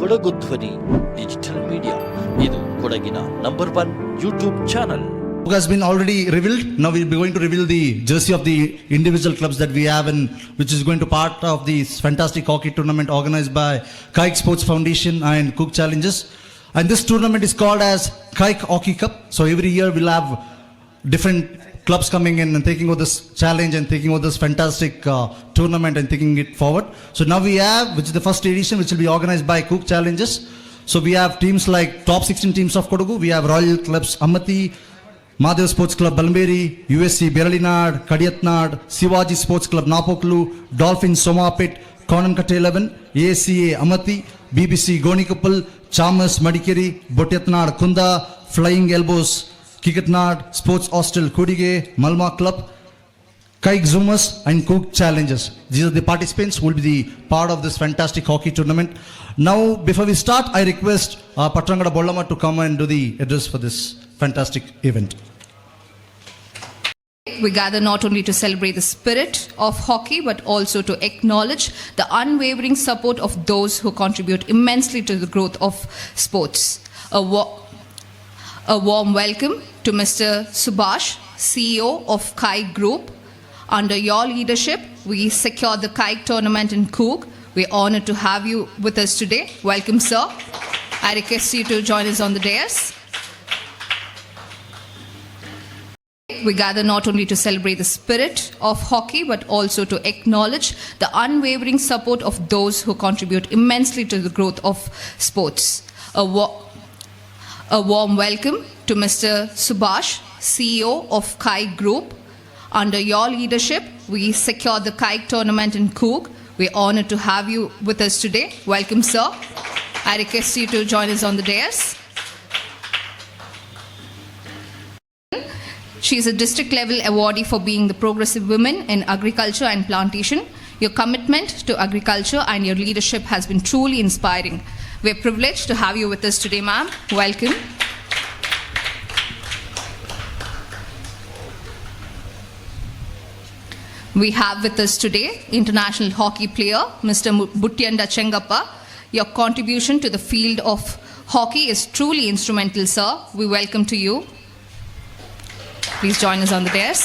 ಕೊಡಗು ಧ್ವನಿ digital media, ಇದು ಕೊಡಗಿನ #1 YouTube channel. Has been already revealed. Now we'll be going to reveal the jersey of the individual clubs that we have, and which is going to part of this fantastic hockey tournament organized by Kike Sports Foundation and Cook Challenges. And this tournament is called as Kike Hockey Cup. So every year we'll have different clubs coming in and taking over this challenge and taking over this fantastic tournament and taking it forward. So now we have, which is the first edition, which will be organized by Cook Challenges. So we have teams like top 16 teams of Kodagu. We have Royal Clubs Amati, Madhav Sports Club Balamberi, USC Beralinad, Kadiyatnad, Sivaji Sports Club Napoklu, Dolphins Somapet, Konamkatte 11, ACA Amati, BBC Gonikappal, Chalmers Madikeri, Botyatnad Kunda, Flying Elbows Kikatnad, Sports Hostel Kudige, Malma Club, Kike Zoomers and Cook Challenges. These are the participants who will be the part of this fantastic hockey tournament. Now, before we start, I request Patrangada Bollama to come and do the address for this fantastic event. We gather not only to celebrate the spirit of hockey, but also to acknowledge the unwavering support of those who contribute immensely to the growth of sports. A warm welcome to Mr. Subhash, CEO of Kike Group. Under your leadership, we secured the Kike tournament in Coog. We're honored to have you with us today. Welcome, sir. I request you to join us on the dais. We gather not only to celebrate the spirit of hockey, but also to acknowledge the unwavering support of those who contribute immensely to the growth of sports. A warm welcome to Mr. Subhash, CEO of Kike Group. Under your leadership, we secured the Kike tournament in Coog. We're honored to have you with us today. Welcome, sir. I request you to join us on the dais. She is a district level awardee for being the Progressive Women in Agriculture and Plantation. Your commitment to agriculture and your leadership has been truly inspiring. We're privileged to have you with us today, ma'am. Welcome. We have with us today international hockey player Mr. Butyanda Chengappa. Your contribution to the field of hockey is truly instrumental, sir. We welcome to you. Please join us on the dais.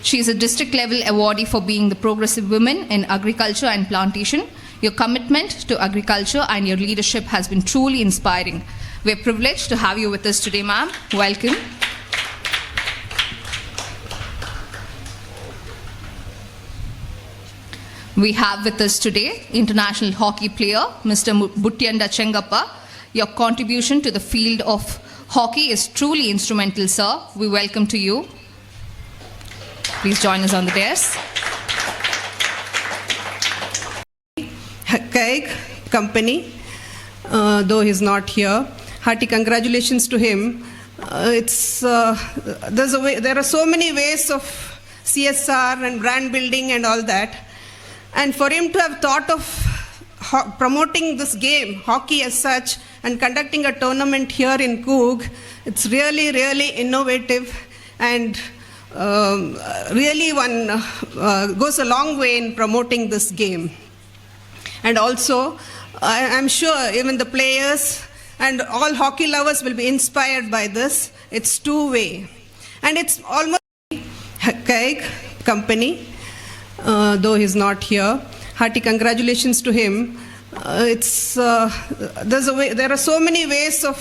She is a district level awardee for being the Progressive Women in Agriculture and Plantation. Your commitment to agriculture and your leadership has been truly inspiring. We're privileged to have you with us today, ma'am. Welcome. We have with us today international hockey player Mr. Butyanda Chengappa. Your contribution to the field of hockey is truly instrumental, sir. We welcome to you. Please join us on the dais. Kike company, though he's not here, hearty congratulations to him. There are so many ways of CSR and brand building and all that. And for him to have thought of promoting this game, hockey as such, and conducting a tournament here in Coog, it's really, really innovative and really goes a long way in promoting this game. And also, I'm sure even the players and all hockey lovers will be inspired by this. It's two-way. And it's almost Kike company. Though he's not here, hearty congratulations to him. There are so many ways of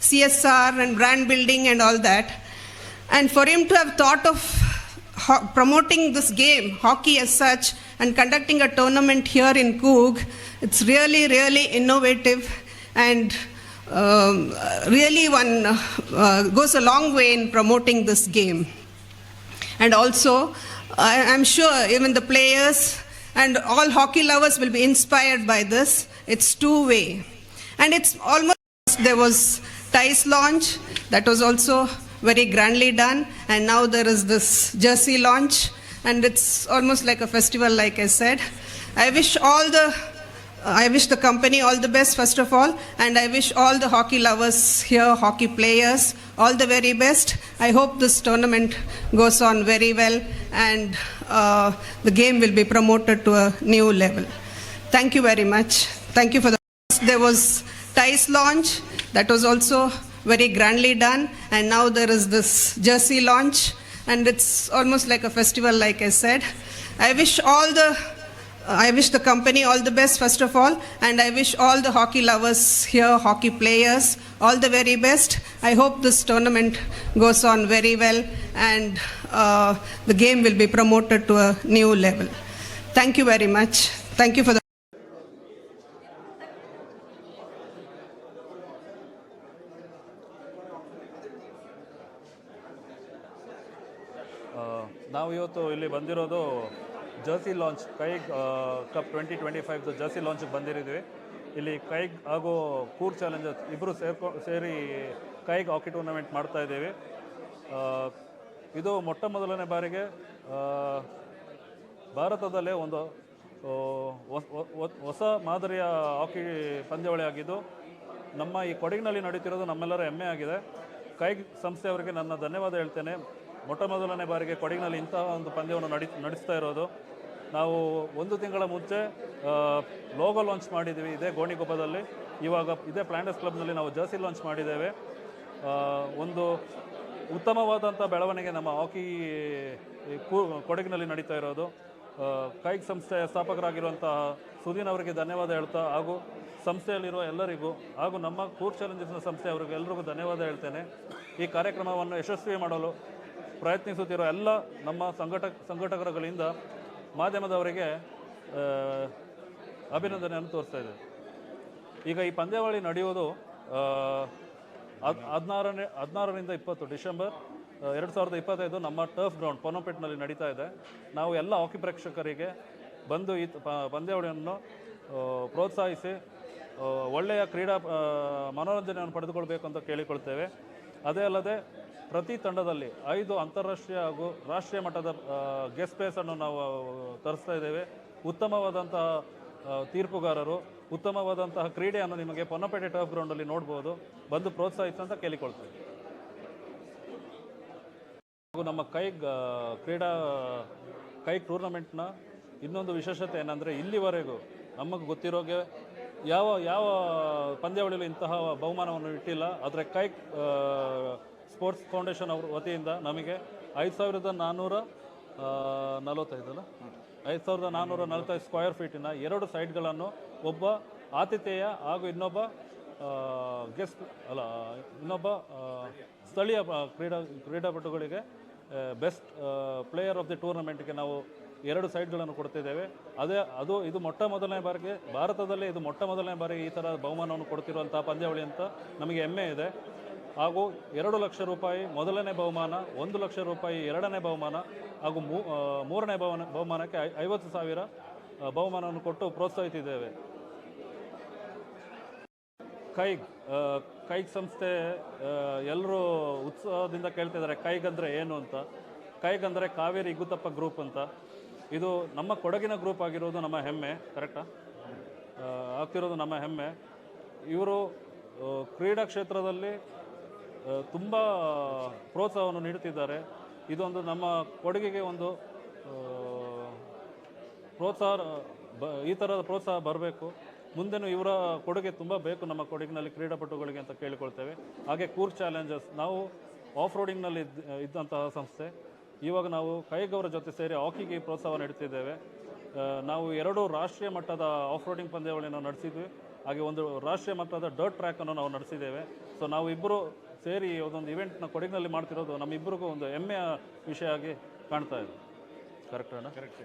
CSR and brand building and all that. And for him to have thought of promoting this game, hockey as such, and conducting a tournament here in Coog, it's really, really innovative and really goes a long way in promoting this game. And also, I'm sure even the players and all hockey lovers will be inspired by this. It's two-way. And it's almost, there was ties launch, that was also very grandly done. And now there is this jersey launch. And it's almost like a festival, like I said. I wish all the I wish the company all the best, first of all, and I wish all the hockey lovers here, hockey players, all the very best. I hope this tournament goes on very well and the game will be promoted to a new level. Thank you very much. Thank you for the. There was ties launch, that was also very grandly done, and now there is this jersey launch, and it's almost like a festival, like I said. I wish the company all the best, first of all, and I wish all the hockey lovers here, hockey players, all the very best. I hope this tournament goes on very well and the game will be promoted to a new level. Thank you very much. Thank you for the. ನಾವು ಇವತ್ತು ಇಲ್ಲಿ ಬಂದಿರೋದು Jersey launch ಕೈಗ್ cup 2025 Jersey ಲಾಂಚ್ಗೆ ಬಂದಿರಿದ್ವಿ. ಇಲ್ಲಿ ಕೈಗ್ ಹಾಗೂ ಕೂರ್ Challengers ಇಬ್ಬರು ಸೇರಿ ಕೈಗ್ ಹಾಕಿ tournament ಮಾಡ್ತಾ ಇದ್ದೀವಿ. ಇದು ಮೊಟ್ಟ ಮೊದಲನೇ ಬಾರಿಗೆ ಭಾರತದಲ್ಲೇ ಒಂದು ಹೊಸ ಮಾದರಿಯ ಹಾಕಿ ಪಂದ್ಯಾವಳಿ ಆಗಿದ್ದು ನಮ್ಮ ಈ ಕೊಡಗಿನಲ್ಲಿ ನಡೀತಿರೋದು ನಮ್ಮೆಲ್ಲರ ಹೆಮ್ಮೆ ಆಗಿದೆ. ಕೈಗ್ ಸಂಸ್ಥೆಯವರಿಗೆ ನನ್ನ ಧನ್ಯವಾದ ಹೇಳ್ತೇನೆ. ಮೊಟ್ಟ ಮೊದಲನೇ ಬಾರಿಗೆ ಕೊಡಗಿನಲ್ಲಿ ಇಂತಹ ಒಂದು ಪಂದ್ಯವನ್ನು ನಡೆಸ್ತಾ ಇರೋದು. ನಾವು ಒಂದು ತಿಂಗಳ ಮುಂಚೆ ಲೋಗೋ ಲಾಂಚ್ ಮಾಡಿದ್ದೀವಿ ಇದೇ ಗೋಣಿಗೊಪ್ಪದಲ್ಲಿ. ಇವಾಗ ಇದೇ ಪ್ಲಾಂಟರ್ಸ್ ಕ್ಲಬ್ನಲ್ಲಿ ನಾವು ಜರ್ಸಿ ಲಾಂಚ್ ಮಾಡಿದ್ದೇವೆ. ಒಂದು ಉತ್ತಮವಾದಂಥ ಬೆಳವಣಿಗೆ ನಮ್ಮ ಹಾಕಿ ಕೊಡಗಿನಲ್ಲಿ ನಡೀತಾ ಇರೋದು. ಕೈಗ್ ಸಂಸ್ಥೆಯ ಸ್ಥಾಪಕರಾಗಿರುವಂತಹ ಸುದೀನ್ ಅವರಿಗೆ ಧನ್ಯವಾದ ಹೇಳ್ತಾ ಹಾಗೂ ಸಂಸ್ಥೆಯಲ್ಲಿರುವ ಎಲ್ಲರಿಗೂ ಹಾಗೂ ನಮ್ಮ ಕೂರ್ ಚಾಲೆಂಜರ್ಸ್ನ ಸಂಸ್ಥೆಯವರಿಗೂ ಎಲ್ಲರಿಗೂ ಧನ್ಯವಾದ ಹೇಳ್ತೇನೆ. ಈ ಕಾರ್ಯಕ್ರಮವನ್ನು ಯಶಸ್ವಿ ಮಾಡಲು ಪ್ರಯತ್ನಿಸುತ್ತಿರೋ ಎಲ್ಲ ನಮ್ಮ ಸಂಘಟಕರುಗಳಿಂದ ಮಾಧ್ಯಮದವರಿಗೆ ಅಭಿನಂದನೆಯನ್ನು ತೋರಿಸ್ತಾ ಇದೆ. ಈಗ ಈ ಪಂದ್ಯಾವಳಿ ನಡೆಯುವುದು 16ರಿಂದ 20 ಡಿಸೆಂಬರ್ 2025 ನಮ್ಮ ಟರ್ಫ್ ಗ್ರೌಂಡ್ ಪೊನ್ನಪೇಟ್ನಲ್ಲಿ ನಡೀತಾ ಇದೆ. ನಾವು ಎಲ್ಲ ಹಾಕಿ ಪ್ರೇಕ್ಷಕರಿಗೆ ಬಂದು ಈ ಪಂದ್ಯಾವಳಿಯನ್ನು ಪ್ರೋತ್ಸಾಹಿಸಿ ಒಳ್ಳೆಯ ಕ್ರೀಡಾ ಮನೋರಂಜನೆಯನ್ನು ಪಡೆದುಕೊಳ್ಬೇಕು ಅಂತ ಕೇಳಿಕೊಳ್ತೇವೆ. ಅದೇ ಅಲ್ಲದೆ ಪ್ರತಿ ತಂಡದಲ್ಲಿ 5 ಅಂತಾರಾಷ್ಟ್ರೀಯ ಹಾಗೂ ರಾಷ್ಟ್ರೀಯ ಮಟ್ಟದ ಗೆಸ್ಟ್ ಪ್ಲೇಯರ್ಸನ್ನು ನಾವು ತರಿಸ್ತಾ ಇದ್ದೇವೆ. ಉತ್ತಮವಾದಂತಹ ತೀರ್ಪುಗಾರರು, ಉತ್ತಮವಾದಂತಹ ಕ್ರೀಡೆಯನ್ನು ನಿಮಗೆ ಪೊನ್ನಪೇಟೆ ಟರ್ಫ್ ಗ್ರೌಂಡಲ್ಲಿ ನೋಡ್ಬೋದು. ಬಂದು ಪ್ರೋತ್ಸಾಹಿಸಿ ಅಂತ ಕೇಳಿಕೊಳ್ತೇವೆ. ಹಾಗೂ ನಮ್ಮ ಕೈಗ್ ಟೂರ್ನಮೆಂಟ್ನ ಇನ್ನೊಂದು ವಿಶೇಷತೆ ಏನಂದರೆ ಇಲ್ಲಿವರೆಗೂ ನಮಗೆ ಗೊತ್ತಿರೋಗೆ ಯಾವ ಪಂದ್ಯಾವಳಿಯಲ್ಲೂ ಇಂತಹ ಬಹುಮಾನವನ್ನು ಇಟ್ಟಿಲ್ಲ. ಆದರೆ ಕೈಗ್ ಸ್ಪೋರ್ಟ್ಸ್ ಫೌಂಡೇಶನ್ ಅವ್ರ ವತಿಯಿಂದ ನಮಗೆ 5,445 ಸ್ಕ್ವೇರ್ ಫೀಟಿನ 2 ಸೈಟ್ಗಳನ್ನು ಒಬ್ಬ ಆತಿಥೇಯ ಹಾಗೂ ಇನ್ನೊಬ್ಬ ಸ್ಥಳೀಯ ಕ್ರೀಡಾಪಟುಗಳಿಗೆ ಬೆಸ್ಟ್ ಪ್ಲೇಯರ್ ಆಫ್ ದಿ ಟೂರ್ನಮೆಂಟ್ಗೆ ನಾವು 2 ಸೈಟ್ಗಳನ್ನು ಕೊಡ್ತಿದ್ದೇವೆ. ಇದು ಮೊಟ್ಟ ಮೊದಲನೇ ಬಾರಿಗೆ ಭಾರತದಲ್ಲೇ ಇದು ಮೊಟ್ಟ ಮೊದಲನೇ ಬಾರಿಗೆ ಈ ಥರ ಬಹುಮಾನವನ್ನು ಕೊಡ್ತಿರುವಂಥ ಪಂದ್ಯಾವಳಿ ಅಂತ ನಮಗೆ ಹೆಮ್ಮೆ ಇದೆ. ಹಾಗೂ 2 ಲಕ್ಷ ರೂಪಾಯಿ ಮೊದಲನೇ ಬಹುಮಾನ, 1 ಲಕ್ಷ ರೂಪಾಯಿ ಎರಡನೇ ಬಹುಮಾನ ಹಾಗೂ ಮೂರನೇ ಬಹುಮಾನಕ್ಕೆ 50,000 ಬಹುಮಾನವನ್ನು ಕೊಟ್ಟು ಪ್ರೋತ್ಸಾಹಿಸಿದ್ದೇವೆ. ಕೈಗ್ ಸಂಸ್ಥೆ ಎಲ್ಲರೂ ಉತ್ಸಾಹದಿಂದ ಕೇಳ್ತಿದ್ದಾರೆ ಕೈಗ್ ಅಂದರೆ ಏನು ಅಂತ. ಕೈಗ್ ಅಂದರೆ ಕಾವೇರಿ ಇಗುತ್ತಪ್ಪ ಗ್ರೂಪ್ ಅಂತ. ಇದು ನಮ್ಮ ಕೊಡಗಿನ ಗ್ರೂಪ್ ಆಗಿರೋದು ನಮ್ಮ ಹೆಮ್ಮೆ. ಕರೆಕ್ಟಾ? ಆಗ್ತಿರೋದು ನಮ್ಮ ಹೆಮ್ಮೆ. ಇವರು ಕ್ರೀಡಾ ಕ್ಷೇತ್ರದಲ್ಲಿ ತುಂಬ ಪ್ರೋತ್ಸಾಹವನ್ನು ನೀಡುತ್ತಿದ್ದಾರೆ. ಇದೊಂದು ನಮ್ಮ ಕೊಡಗಿಗೆ ಒಂದು ಈ ಥರದ ಪ್ರೋತ್ಸಾಹ ಬರಬೇಕು. ಮುಂದೆನೂ ಇವರ ಕೊಡುಗೆ ತುಂಬ ಬೇಕು ನಮ್ಮ ಕೊಡಗಿನಲ್ಲಿ ಕ್ರೀಡಾಪಟುಗಳಿಗೆ ಅಂತ ಕೇಳಿಕೊಳ್ತೇವೆ. ಹಾಗೆ ಕೂರ್ ಚಾಲೆಂಜರ್ಸ್, ನಾವು ಆಫ್ ರೋಡಿಂಗ್ನಲ್ಲಿ ಇದ್ದಂತಹ ಸಂಸ್ಥೆ. ಇವಾಗ ನಾವು ಕೈಗವರ ಜೊತೆ ಸೇರಿ ಹಾಕಿಗೆ ಪ್ರೋತ್ಸಾಹ ನೀಡುತ್ತಿದ್ದೇವೆ. ನಾವು 2 ರಾಷ್ಟ್ರೀಯ ಮಟ್ಟದ ಆಫ್ ರೋಡಿಂಗ್ ಪಂದ್ಯಾವಳಿಯನ್ನು ನಡೆಸಿದ್ವಿ. ಹಾಗೆ ಒಂದು ರಾಷ್ಟ್ರೀಯ ಮಟ್ಟದ ಡರ್ಟ್ ಟ್ರ್ಯಾಕನ್ನು ನಾವು ನಡೆಸಿದ್ದೇವೆ. ಸೊ ನಾವು ಇಬ್ಬರು ಸೇರಿ ಒಂದೊಂದು ಇವೆಂಟ್ನ ಕೊಡಗಿನಲ್ಲಿ ಮಾಡ್ತಿರೋದು ನಮ್ಮಿಬ್ಬರಿಗೂ ಒಂದು ಹೆಮ್ಮೆಯ ವಿಷಯ ಆಗಿ ಕಾಣ್ತಾ ಇದೆ. ಕರೆಕ್ಟ್ ಅಣ್ಣ? ಕರೆಕ್ಟ್.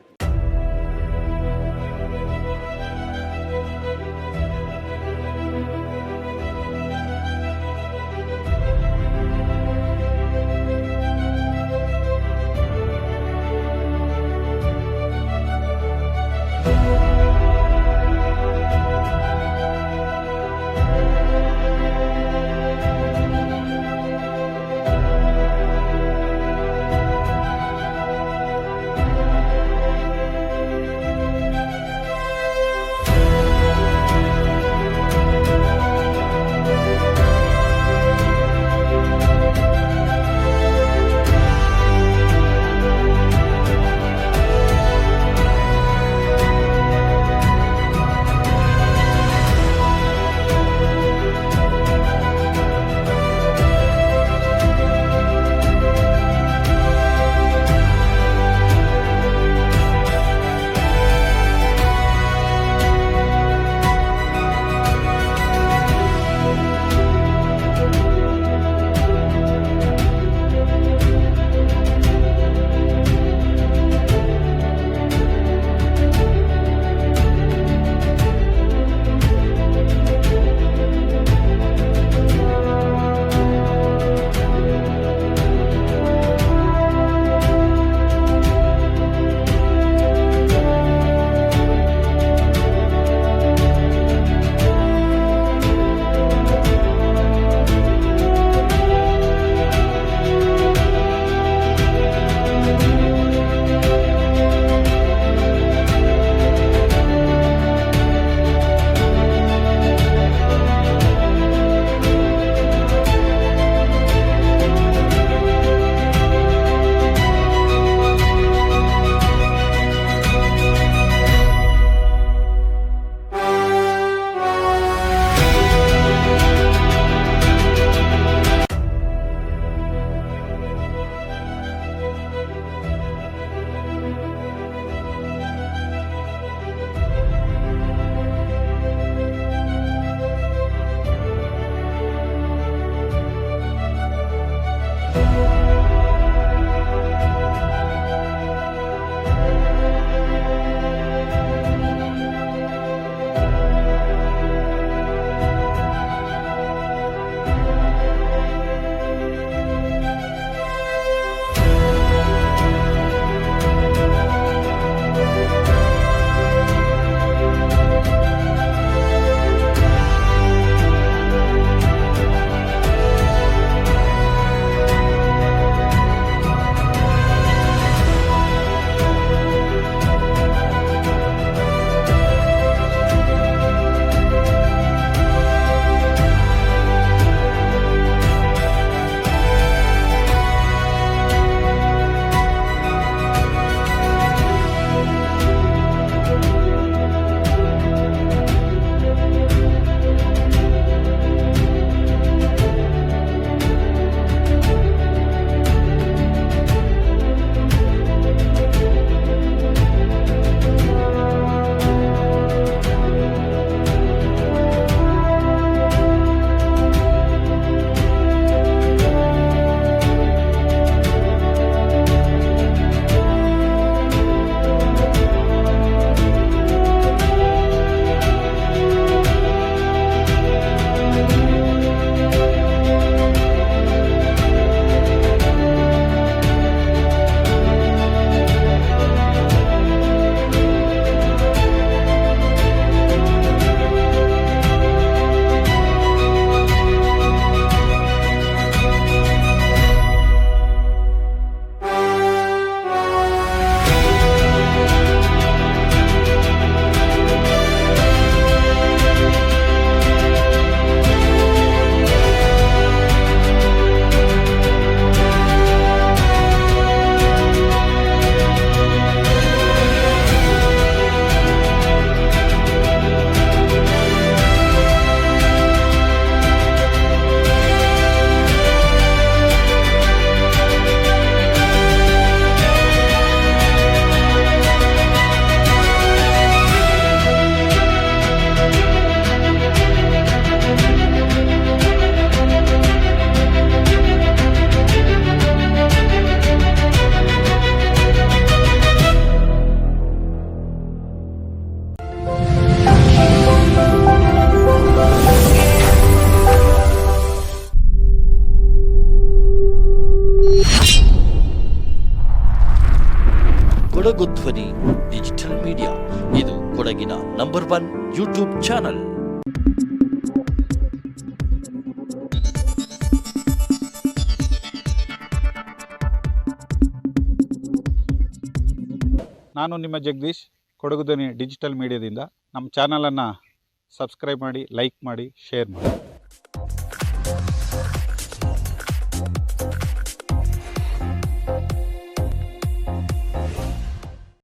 ಕೊಡಗು ಧ್ವನಿ ಡಿಜಿಟಲ್ ಮೀಡಿಯಾ, ಇದು ಕೊಡಗಿನ ನಂಬರ್ 1 ಯೂಟ್ಯೂಬ್ ಚಾನಲ್. ನಾನು ನಿಮ್ಮ ಜಗದೀಶ್, ಕೊಡಗು ಧ್ವನಿ ಡಿಜಿಟಲ್ ಮೀಡಿಯಾದಿಂದ. ನಮ್ಮ ಚಾನಲನ್ನು ಸಬ್ಸ್ಕ್ರೈಬ್ ಮಾಡಿ, ಲೈಕ್ ಮಾಡಿ, ಶೇರ್ ಮಾಡಿ.